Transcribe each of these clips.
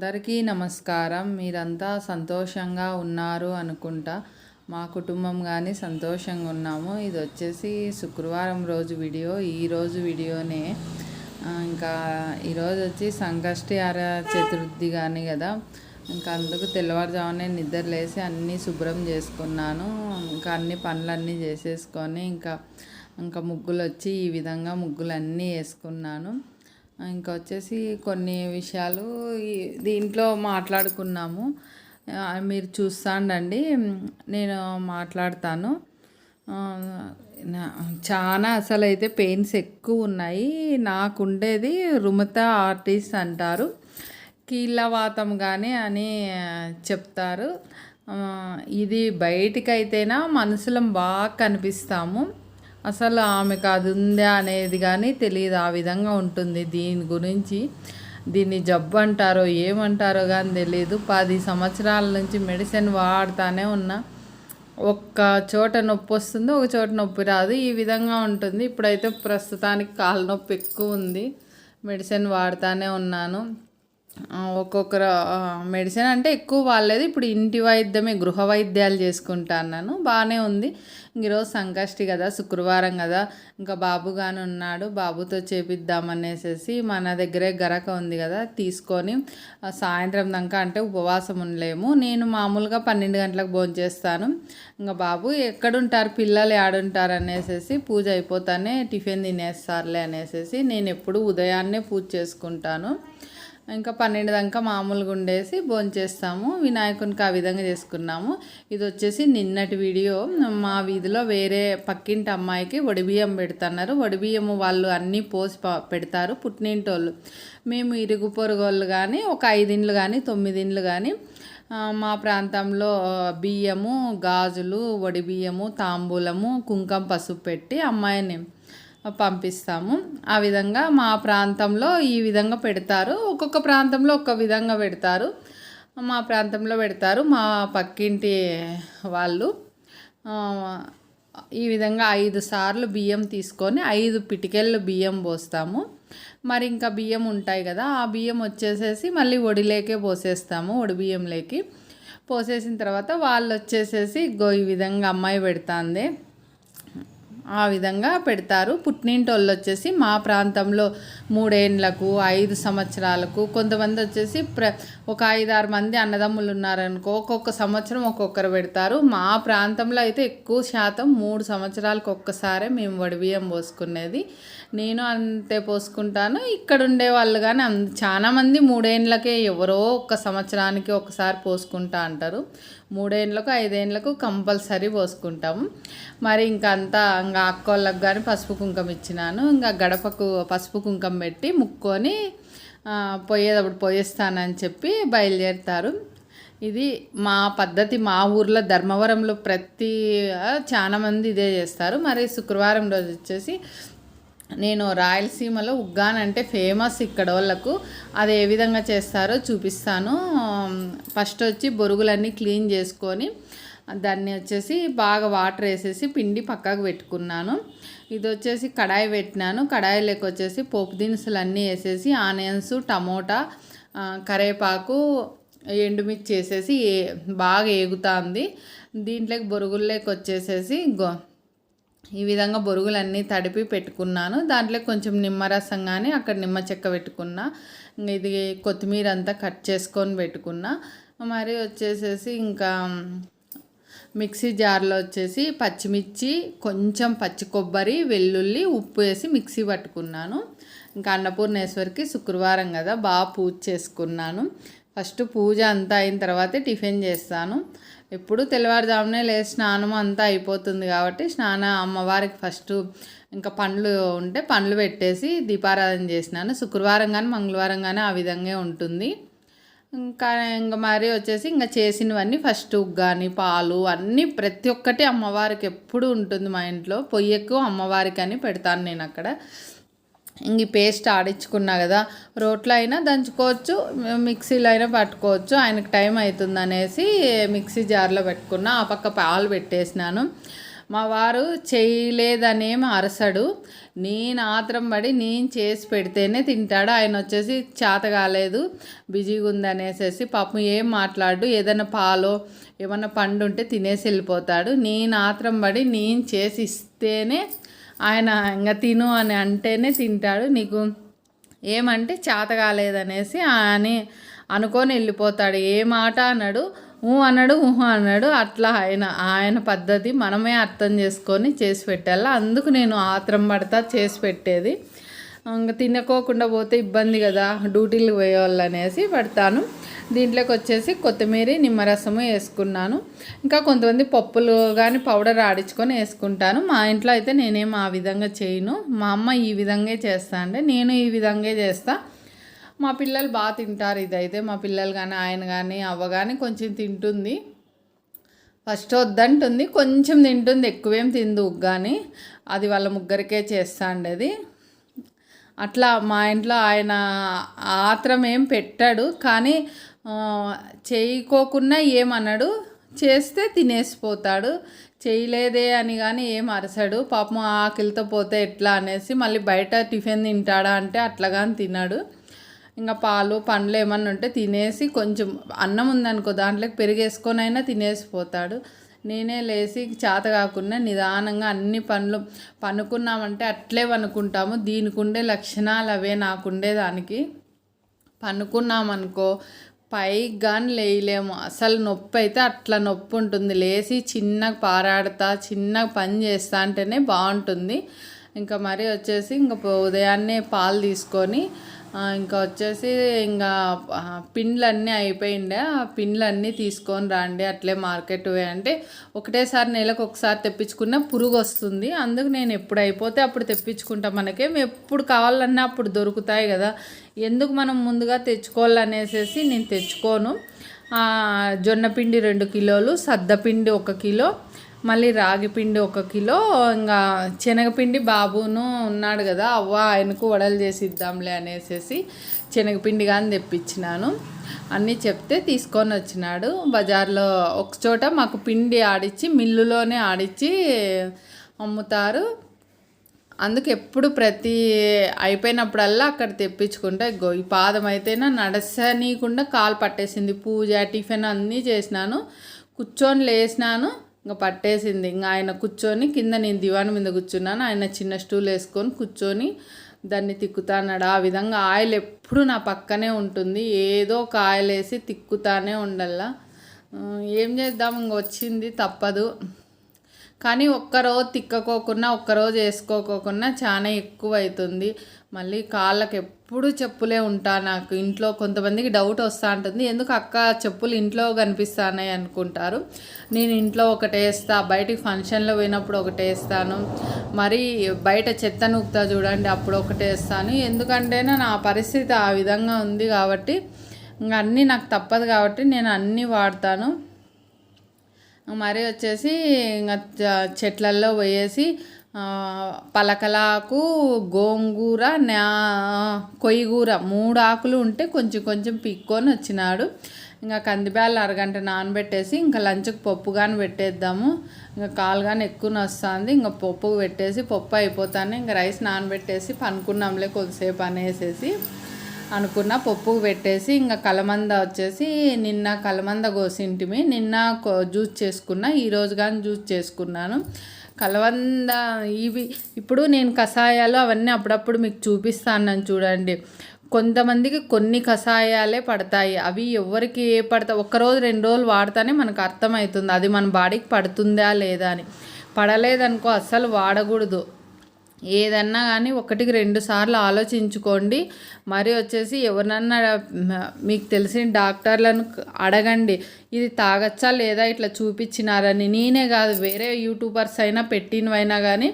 అందరికీ నమస్కారం. మీరంతా సంతోషంగా ఉన్నారు అనుకుంటా. మా కుటుంబం కానీ సంతోషంగా ఉన్నాము. ఇది వచ్చేసి శుక్రవారం రోజు వీడియో. ఈరోజు వీడియోనే ఇంకా ఈరోజు వచ్చి సంకష్టి చతుర్థి కానీ కదా, ఇంకా అందుకు తెల్లవారుజామునే నిద్ర లేసి అన్నీ శుభ్రం చేసుకున్నాను. ఇంకా అన్ని పనులన్నీ చేసేసుకొని ఇంకా ముగ్గులు వచ్చి ఈ విధంగా ముగ్గులన్నీ వేసుకున్నాను. ఇంకా వచ్చేసి కొన్ని విషయాలు దీంట్లో మాట్లాడుకున్నాము. మీరు చూస్తాండండి, నేను మాట్లాడతాను. చాలా అసలు అయితే పెయిన్స్ ఎక్కువ ఉన్నాయి. నాకుండేది రుమతా ఆర్టిస్ట్ అంటారు, కీళ్ళవాతం కానీ అని చెప్తారు. ఇది బయటికైతేనా మనుషులం బాగా కనిపిస్తాము, అసలు ఆమెకు అది ఉందా అనేది కానీ తెలియదు. ఆ విధంగా ఉంటుంది. దీని గురించి దీన్ని జబ్బు అంటారో ఏమంటారో కానీ తెలియదు. 10 సంవత్సరాల నుంచి మెడిసిన్ వాడుతూనే ఉన్నా. ఒక్క చోట నొప్పి వస్తుంది, ఒక చోట నొప్పి రాదు. ఈ విధంగా ఉంటుంది. ఇప్పుడైతే ప్రస్తుతానికి కాళ్ళ నొప్పి ఎక్కువ ఉంది. మెడిసిన్ వాడుతూనే ఉన్నాను. ఒక్కొక్కరు మెడిసిన్ అంటే ఎక్కువ వాడలేదు. ఇప్పుడు ఇంటి వైద్యమే, గృహ వైద్యాలు చేసుకుంటాను. బాగానే ఉంది. ఈరోజు సంకష్టి కదా, శుక్రవారం కదా, ఇంకా బాబు కానీ ఉన్నాడు. బాబుతో చేపిద్దామనేసి మన దగ్గరే గరక ఉంది కదా, తీసుకొని సాయంత్రం దాకా అంటే ఉపవాసం ఉండలేము. నేను మామూలుగా 12 గంటలకు భోంచేస్తాను. ఇంకా బాబు ఎక్కడుంటారు, పిల్లలు ఏడుంటారు అనేసి పూజ అయిపోతానే టిఫిన్ తినేస్తారులే అనేసి నేను ఎప్పుడు ఉదయాన్నే పూజ చేసుకుంటాను. ఇంకా 12 దాకా మామూలుగా ఉండేసి భోంచేస్తాము. వినాయకునికి ఆ విధంగా చేసుకున్నాము. ఇది వచ్చేసి నిన్నటి వీడియో. మా వీధిలో వేరే పక్కింటి అమ్మాయికి వడిబియ్యం పెడుతున్నారు. వడిబియ్యము వాళ్ళు అన్నీ పోసి పెడతారు పుట్టినింటోళ్ళు. మేము ఇరుగు పొరుగోళ్ళు కానీ ఒక 5 ఇండ్లు కానీ 9 ఇండ్లు కానీ మా ప్రాంతంలో బియ్యము, గాజులు, వడిబియ్యము, తాంబూలము, కుంకుమ, పసుపు పెట్టి అమ్మాయిని పంపిస్తాము. ఆ విధంగా మా ప్రాంతంలో ఈ విధంగా పెడతారు. ఒక్కొక్క ప్రాంతంలో ఒక్క విధంగా పెడతారు. మా ప్రాంతంలో పెడతారు. మా పక్కింటి వాళ్ళు ఈ విధంగా 5 సార్లు బియ్యం తీసుకొని 5 పిటికెళ్ళు బియ్యం పోస్తాము. మరి ఇంకా బియ్యం ఉంటాయి కదా, ఆ బియ్యం వచ్చేసేసి మళ్ళీ ఒడిలేకే పోసేస్తాము. ఒడి బియ్యంలోకి పోసేసిన తర్వాత వాళ్ళు వచ్చేసేసి ఈ విధంగా అమ్మాయి పెడుతుంది. ఆ విధంగా పెడతారు. పుట్టినింటోళ్ళు వచ్చేసి మా ప్రాంతంలో 3 ఏళ్ళకు 5 సంవత్సరాలకు, కొంతమంది వచ్చేసి ఒక 5-6 మంది అన్నదమ్ములు ఉన్నారనుకో, ఒక్కొక్క సంవత్సరం ఒక్కొక్కరు పెడతారు. మా ప్రాంతంలో అయితే ఎక్కువ శాతం 3 సంవత్సరాలకు ఒక్కసారే మేము వడిబియ్యం పోసుకునేది. నేను అంతే పోసుకుంటాను. ఇక్కడ ఉండే వాళ్ళు కానీ చాలామంది 3 ఏళ్ళకే, ఎవరో ఒక్క సంవత్సరానికి ఒకసారి పోసుకుంటా అంటారు. 3 ఏళ్ళకు 5 ఏళ్ళకు కంపల్సరీ పోసుకుంటాము. మరి ఇంకా అక్కోళ్ళకు కానీ పసుపు కుంకుమ ఇచ్చినాను. ఇంకా గడపకు పసుపు కుంకుమ పెట్టి ముక్కొని పోయేటప్పుడు పోయేస్తానని చెప్పి బయలుదేరుతారు. ఇది మా పద్ధతి. మా ఊర్లో ధర్మవరంలో చాలామంది ఇదే చేస్తారు. మరి శుక్రవారం రోజు వచ్చేసి నేను రాయలసీమలో ఉగ్గాని అంటే ఫేమస్ ఇక్కడ వాళ్ళకు. అది ఏ విధంగా చేస్తారో చూపిస్తాను. ఫస్ట్ వచ్చి బొరుగులన్నీ క్లీన్ చేసుకొని దాన్ని వచ్చేసి బాగా వాటర్ వేసేసి పిండి పక్కకు పెట్టుకున్నాను. ఇది వచ్చేసి కడాయి పెట్టినాను. కడాయిలోకి వచ్చేసి పోపు దినుసులు అన్నీ వేసేసి ఆనియన్స్, టమోటా, కరివేపాకు, ఎండుమిర్చి వేసేసి బాగా ఏగుతుంది. దీంట్లోకి బొరుగుల్లోకి వచ్చేసేసి ఈ విధంగా బొరుగులన్నీ తడిపి పెట్టుకున్నాను. దాంట్లో కొంచెం నిమ్మరసం కానీ అక్కడ నిమ్మ చెక్క పెట్టుకున్నా. ఇది కొత్తిమీర అంతా కట్ చేసుకొని పెట్టుకున్నా. మరి వచ్చేసేసి ఇంకా మిక్సీ జార్లో వచ్చేసి పచ్చిమిర్చి, కొంచెం పచ్చి కొబ్బరి, వెల్లుల్లి, ఉప్పు వేసి మిక్సీ పట్టుకున్నాను. ఇంకా అన్నపూర్ణేశ్వరికి శుక్రవారం కదా, బాగా పూజ చేసుకున్నాను. ఫస్ట్ పూజ అంతా అయిన తర్వాతే టిఫిన్ చేస్తాను. ఎప్పుడు తెల్లవారుజామునే లేచి స్నానం అంతా అయిపోతుంది కాబట్టి అమ్మవారికి ఫస్ట్ ఇంకా పండ్లు ఉంటే పండ్లు పెట్టేసి దీపారాధన చేసినాను. శుక్రవారం కానీ మంగళవారం కానీ ఆ విధంగా ఉంటుంది. ఇంకా మరి వచ్చేసి ఇంకా చేసినవన్నీ ఫస్ట్ ఉగ్గాని, పాలు అన్నీ ప్రతి ఒక్కటి అమ్మవారికి ఎప్పుడు ఉంటుంది మా ఇంట్లో. పొయ్యి ఎక్కువ అమ్మవారికి అని పెడతాను నేను అక్కడ. ఇంక పేస్ట్ ఆడించుకున్నా కదా, రోట్లో అయినా దంచుకోవచ్చు, మిక్సీలో అయినా పట్టుకోవచ్చు. ఆయనకు టైం అవుతుంది అనేసి మిక్సీ జార్లో పెట్టుకున్నా. ఆ పక్క పాలు పెట్టేసినాను. మా వారు చేయలేదనేమి అరసడు, నేను ఆత్రం పడి నేను చేసి పెడితేనే తింటాడు. ఆయన వచ్చేసి చేత కాలేదు బిజీగా ఉందనేసేసి పాపం ఏం మాట్లాడు, ఏదైనా పాలో ఏమన్నా పండు ఉంటే తినేసి వెళ్ళిపోతాడు. నేను ఆత్రం పడి నేను చేసి ఇస్తేనే ఆయన ఇంకా తిను అని అంటేనే తింటాడు. నీకు ఏమంటే చేత కాలేదనేసి అని అనుకొని వెళ్ళిపోతాడు. ఏ మాట అన్నాడు, అన్నాడు, అన్నాడు. అట్లా ఆయన పద్ధతి మనమే అర్థం చేసుకొని చేసి పెట్టాలా. అందుకు నేను ఆత్రం పడతా చేసి పెట్టేది. ఇంకా తినకోకుండా పోతే ఇబ్బంది కదా, డ్యూటీలకు పోయేవాళ్ళు అనేసి పెడతాను. దీంట్లోకి వచ్చేసి కొత్తిమీర నిమ్మరసము వేసుకున్నాను. ఇంకా కొంతమంది పప్పులు కానీ పౌడర్ ఆడించుకొని వేసుకుంటాను. మా ఇంట్లో అయితే నేనేం ఆ విధంగా చేయను. మా అమ్మ ఈ విధంగా చేస్తా అంటే నేను ఈ విధంగా చేస్తా. మా పిల్లలు బాగా తింటారు. ఇదైతే మా పిల్లలు కానీ ఆయన కానీ అవ్వ కానీ కొంచెం తింటుంది. ఫస్ట్ వద్దంటుంది, కొంచెం తింటుంది, ఎక్కువేం తిందు కానీ. అది వాళ్ళ ముగ్గురికే చేస్తా ఉండేది. అట్లా మా ఇంట్లో ఆయన ఆత్రం ఏం పెట్టాడు, కానీ చేయకోకుండా ఏమన్నాడు, చేస్తే తినేసిపోతాడు. చేయలేదే అని కానీ ఏం అరసాడు. పాపం ఆకలితో పోతే ఎట్లా అనేసి మళ్ళీ బయట టిఫిన్ తింటాడా అంటే అట్లా కానీ తిన్నాడు. ఇంకా పాలు పండ్లు ఏమన్నా ఉంటే తినేసి, కొంచెం అన్నం ఉందనుకో దాంట్లోకి పెరిగేసుకొని అయినా తినేసిపోతాడు. నేనే లేచి చేత కాకుండా నిదానంగా అన్ని పనులు పనుకున్నామంటే అట్లే పనుకుంటాము. దీనికి ఉండే లక్షణాలు అవే నాకుండే దానికి. పనుకున్నామనుకో పైకి కానీ లేయలేము. అసలు నొప్పి అయితే అట్లా నొప్పి ఉంటుంది. లేచి చిన్నగా పారాడతా చిన్నగా పని చేస్తా అంటేనే బాగుంటుంది. ఇంకా మరి వచ్చేసి ఇంకా ఉదయాన్నే పాలు తీసుకొని ఇంకా వచ్చేసి ఇంకా పిండ్లన్నీ అయిపోయిండే, ఆ పిండ్లన్నీ తీసుకొని రండి అట్లే మార్కెట్ అంటే ఒకటేసారి నెలకు ఒకసారి తెప్పించుకున్న పురుగు వస్తుంది. అందుకు నేను ఎప్పుడు అయిపోతే అప్పుడు తెప్పించుకుంటా. మనకేం ఎప్పుడు కావాలన్నా అప్పుడు దొరుకుతాయి కదా, ఎందుకు మనం ముందుగా తెచ్చుకోవాలనేసి నేను తెచ్చుకోను. జొన్న పిండి 2 కిలోలు, సద్దపిండి 1 కిలో, మళ్ళీ రాగి పిండి 1 కిలో, ఇంకా శనగపిండి బాబును ఉన్నాడు కదా అవ్వ ఆయనకు వడలు చేసి ఇద్దాంలే అనేసి శనగపిండి కానీ తెప్పించినాను. అన్నీ చెప్తే తీసుకొని వచ్చినాడు. బజార్లో ఒకచోట మాకు పిండి ఆడిచ్చి మిల్లులోనే ఆడిచ్చి అమ్ముతారు. అందుకు ఎప్పుడు ప్రతి అయిపోయినప్పుడల్లా అక్కడ తెప్పించుకుంటా. ఈ పాదం అయితేనా నడసనీయకుండా కాలు పట్టేసింది. పూజ టిఫిన్ అన్నీ చేసినాను, కూర్చొని లేసినాను, ఇంకా పట్టేసింది. ఇంకా ఆయన కూర్చొని కింద నేను దివాన్ మీద కూర్చున్నాను, ఆయన చిన్న స్టూల్ వేసుకొని కూర్చొని దాన్ని తిక్కుతాన్నాడు. ఆ విధంగా ఆయిల్ ఎప్పుడు నా పక్కనే ఉంటుంది. ఏదో ఒక ఆయిల్ వేసి తిక్కుతానే ఉండాల. ఏం చేద్దాం, ఇంక వచ్చింది తప్పదు. కానీ ఒక్కరోజు తిక్కకోకుండా ఒక్కరోజు వేసుకోకోకుండా చాలా ఎక్కువ అవుతుంది. మళ్ళీ కాళ్ళకి ఎప్పుడు చెప్పులే ఉంటా. నాకు ఇంట్లో కొంతమందికి డౌట్ వస్తూ ఉంటుంది, ఎందుకు అక్క చెప్పులు ఇంట్లో కనిపిస్తున్నాయి అనుకుంటారు. నేను ఇంట్లో ఒకటి వేస్తా, బయటికి ఫంక్షన్లో పోయినప్పుడు ఒకటి వేస్తాను, మరి బయట చెత్త నూకుతా చూడండి అప్పుడు ఒకటి వేస్తాను. ఎందుకంటే నా పరిస్థితి ఆ విధంగా ఉంది కాబట్టి ఇంకా అన్నీ నాకు తప్పదు కాబట్టి నేను అన్నీ వాడతాను. మరి వచ్చేసి ఇంకా చెట్లల్లో పోయేసి పలకలాకు, గోంగూర, కొయ్యగూర 3 ఆకులు ఉంటే కొంచెం కొంచెం పిక్కొని వచ్చినాడు. ఇంకా కందిబ్యాళ్ళు అరగంట నానబెట్టేసి ఇంకా లంచ్కి పప్పు కానీ పెట్టేద్దాము. ఇంకా కాలు కానీ ఎక్కువ వస్తుంది. ఇంకా పప్పు పెట్టేసి పప్పు అయిపోతానే ఇంకా రైస్ నానబెట్టేసి పనుకున్నాంలే కొద్దిసేపు అనేసేసి అనుకున్న. పప్పు పెట్టేసి ఇంకా కలమంద వచ్చేసి నిన్న కలమంద కోసింటిమి, నిన్న జ్యూస్ చేసుకున్నా, ఈరోజు కానీ జ్యూస్ చేసుకున్నాను. కలవంద ఇవి ఇప్పుడు నేను కషాయాలు అవన్నీ అప్పుడప్పుడు మీకు చూపిస్తాను చూడండి. కొంతమందికి కొన్ని కషాయాలే పడతాయి, అవి ఎవరికి ఏ పడతాయి ఒక్కరోజు 2 రోజులు వాడితేనే మనకు అర్థమవుతుంది అది మన బాడీకి పడుతుందా లేదా అని. పడలేదనుకో అస్సలు వాడకూడదు. ఏదన్నా కానీ 1-2 సార్లు ఆలోచించుకోండి. మరి వచ్చేసి ఎవరినన్నా మీకు తెలిసిన డాక్టర్లను అడగండి, ఇది తాగచ్చా లేదా ఇట్లా చూపించినారని. నేనే కాదు వేరే యూట్యూబర్స్ అయినా పెట్టినవైనా కానీ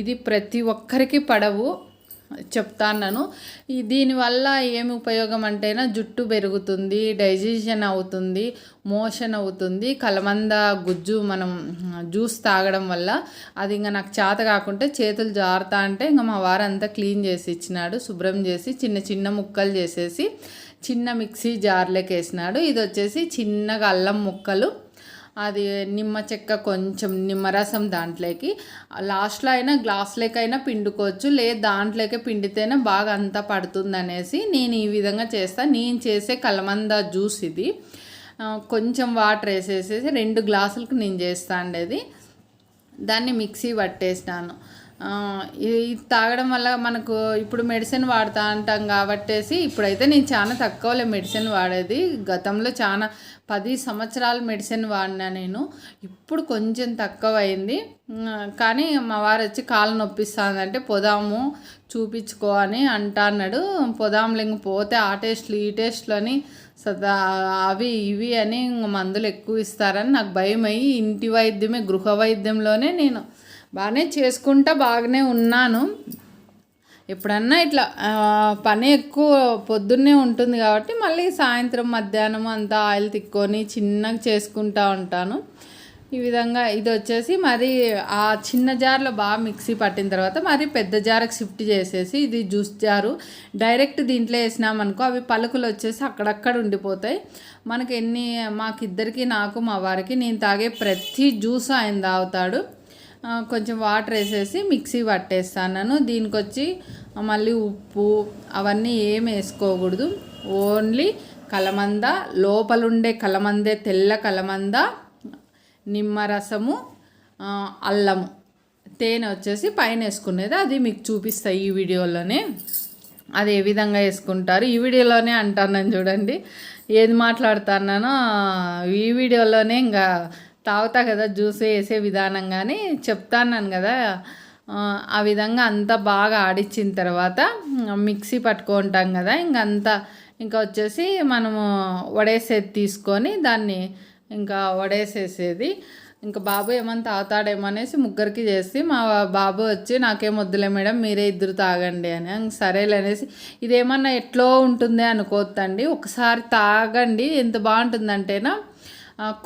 ఇది ప్రతి ఒక్కరికి పడవు చెప్తాను. దీనివల్ల ఏమి ఉపయోగం అంటేనా జుట్టు పెరుగుతుంది, డైజెషన్ అవుతుంది, మోషన్ అవుతుంది. కలమంద గుజ్జు మనం జ్యూస్ తాగడం వల్ల అది ఇంకా నాకు చేత కాకుంటే చేతులు జారుతా అంటే ఇంకా మా వారంతా క్లీన్ చేసి ఇచ్చినాడు, శుభ్రం చేసి చిన్న చిన్న ముక్కలు చేసేసి చిన్న మిక్సీ జార్లోకి వేసినాడు. ఇది వచ్చేసి చిన్నగా అల్లం ముక్కలు, అది నిమ్మ చెక్క కొంచెం నిమ్మరసం దాంట్లోకి లాస్ట్లో అయినా గ్లాస్లోకైనా పిండుకోవచ్చు, లేదు దాంట్లోకే పిండితేనే బాగా అంతా పడుతుంది అనేసి నేను ఈ విధంగా చేస్తాను. నేను చేసే కలమంద జ్యూస్ ఇది. కొంచెం వాటర్ వేసేసేసి 2 గ్లాసులకు నేను చేస్తా అండి. దాన్ని మిక్సీ పట్టేసినాను. ఇది తాగడం వల్ల మనకు ఇప్పుడు మెడిసిన్ వాడుతూ ఉంటాం కాబట్టేసి ఇప్పుడైతే నేను చాలా తక్కువలే మెడిసిన్ వాడేది. గతంలో చాలా 10 సంవత్సరాలు మెడిసిన్ వాడినా నేను. ఇప్పుడు కొంచెం తక్కువ అయింది. కానీ మా వారు వచ్చి కాళ్ళు నొప్పిస్తుందంటే పోదాము చూపించుకో అని అంటున్నాడు. పోదాంలే ఇంక పోతే ఆ టేస్ట్లు ఈ టేస్ట్లు అని అవి ఇవి అని మందులు ఎక్కువ ఇస్తారని నాకు భయం అయ్యి ఇంటి వైద్యమే గృహ వైద్యంలోనే నేను బాగానే చేసుకుంటా బాగానే ఉన్నాను. ఎప్పుడన్నా ఇట్లా పని ఎక్కువ పొద్దున్నే ఉంటుంది కాబట్టి మళ్ళీ సాయంత్రం మధ్యాహ్నం అంతా ఆయిల్ తిక్కొని చిన్నగా చేసుకుంటూ ఉంటాను. ఈ విధంగా ఇది వచ్చేసి మరి ఆ చిన్న జార్లో బాగా మిక్సీ పట్టిన తర్వాత మరి పెద్ద జార్కి షిఫ్ట్ చేసేసి ఇది జ్యూస్ జారు డైరెక్ట్ దీంట్లో వేసినామనుకో అవి పలుకులు వచ్చేసి అక్కడక్కడ ఉండిపోతాయి. మనకి మాకిద్దరికి నాకు మా వారికి నేను తాగే ప్రతి జ్యూస్ ఆయన తాగుతాడు. కొంచెం వాటర్ వేసేసి మిక్సీ పట్టేస్తాను. దీనికి వచ్చి మళ్ళీ ఉప్పు అవన్నీ ఏం వేసుకోకూడదు. ఓన్లీ కలమంద, లోపలుండే కలమందే తెల్ల కలమంద, నిమ్మరసము, అల్లము, తేనె వచ్చేసి పైన వేసుకునేది అది మీకు చూపిస్తాయి ఈ వీడియోలోనే. అది ఏ విధంగా వేసుకుంటారు ఈ వీడియోలోనే అంటున్నాను చూడండి. ఏది మాట్లాడుతున్నానో ఈ వీడియోలోనే ఇంకా తాగుతా కదా జ్యూస్ వేసే విధానంగానే చెప్తాను కదా. ఆ విధంగా అంతా బాగా ఆడిచ్చిన తర్వాత మిక్సీ పట్టుకుంటాం కదా. ఇంకా వచ్చేసి మనము వడేసేది తీసుకొని దాన్ని ఇంకా వడేసేసేది. ఇంకా బాబు ఏమన్నా తాగుతాడేమో అనేసి ముగ్గురికి చేసి మా బాబు వచ్చి నాకేం వద్దులే మేడం మీరే ఇద్దరు తాగండి అని సరేలే అనేసి. ఇదేమన్నా ఎట్లో ఉంటుంది అనుకోవద్దండి, ఒకసారి తాగండి. ఎంత బాగుంటుందంటేనా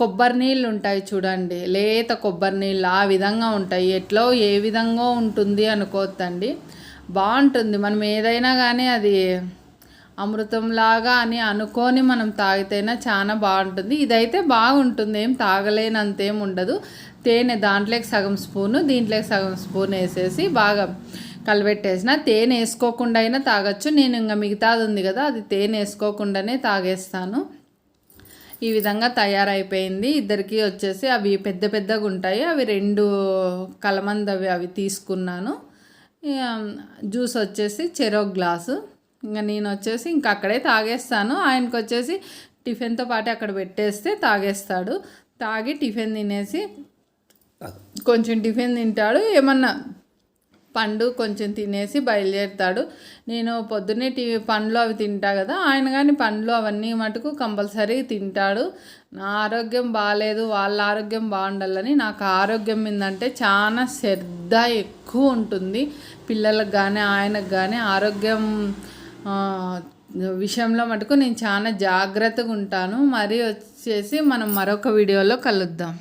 కొబ్బరి నీళ్ళు ఉంటాయి చూడండి, లేత కొబ్బరి నీళ్ళు ఆ విధంగా ఉంటాయి. ఎట్లో ఏ విధంగా ఉంటుంది అనుకోవద్దండి, బాగుంటుంది. మనం ఏదైనా కానీ అది అమృతంలాగా అని అనుకొని మనం తాగితేనే చాలా బాగుంటుంది. ఇదైతే బాగుంటుంది, ఏం తాగలేనంతేం ఉండదు. తేనె దాంట్లోకి సగం స్పూను దీంట్లోకి సగం స్పూన్ వేసేసి బాగా కలిపెట్టేసిన. తేనె వేసుకోకుండా అయినా తాగొచ్చు. నేను ఇంకా మిగతాది ఉంది కదా అది తేనె వేసుకోకుండానే తాగేస్తాను. ఈ విధంగా తయారైపోయింది. ఇద్దరికి వచ్చేసి అవి పెద్ద పెద్దగా ఉంటాయి, అవి 2 కలమందవి అవి తీసుకున్నాను. జ్యూస్ వచ్చేసి చెరొక గ్లాసు. ఇంకా నేను వచ్చేసి ఇంకా అక్కడే తాగేస్తాను. ఆయనకు వచ్చేసి టిఫిన్తో పాటు అక్కడ పెట్టేస్తే తాగేస్తాడు. తాగి టిఫిన్ తినేసి కొంచెం టిఫిన్ తింటాడు, ఏమన్నా పండు కొంచెం తినేసి బయలుదేరుతాడు. నేను పొద్దున్నే పండ్లు అవి తింటా కదా, ఆయన కానీ పండ్లు అవన్నీ మటుకు కంపల్సరీ తింటాడు. నా ఆరోగ్యం బాగాలేదు, వాళ్ళ ఆరోగ్యం బాగుండాలని నాకు ఆరోగ్యం ఏంటంటే చాలా శ్రద్ధ ఎక్కువ ఉంటుంది. పిల్లలకు కానీ ఆయనకు కానీ ఆరోగ్యం విషయంలో మటుకు నేను చాలా జాగ్రత్తగా ఉంటాను. మరి వచ్చేసి మనం మరొక వీడియోలో కలుద్దాం.